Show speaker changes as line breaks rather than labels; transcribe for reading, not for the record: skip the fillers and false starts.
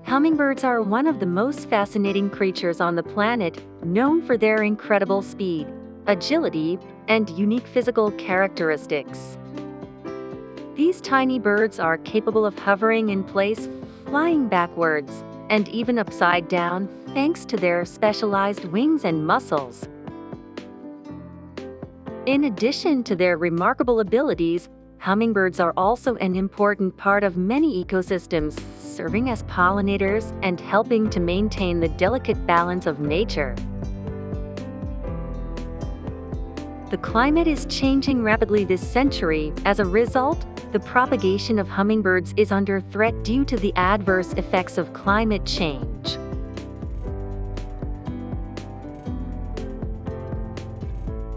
Hummingbirds are one of the most fascinating creatures on the planet, known for their incredible speed, agility, and unique physical characteristics. These tiny birds are capable of hovering in place, flying backwards, and even upside down, thanks to their specialized wings and muscles. In addition to their remarkable abilities, hummingbirds are also an important part of many ecosystems, serving as pollinators and helping to maintain the delicate balance of nature. The climate is changing rapidly this century. As a result, the propagation of hummingbirds is under threat due to the adverse effects of climate change.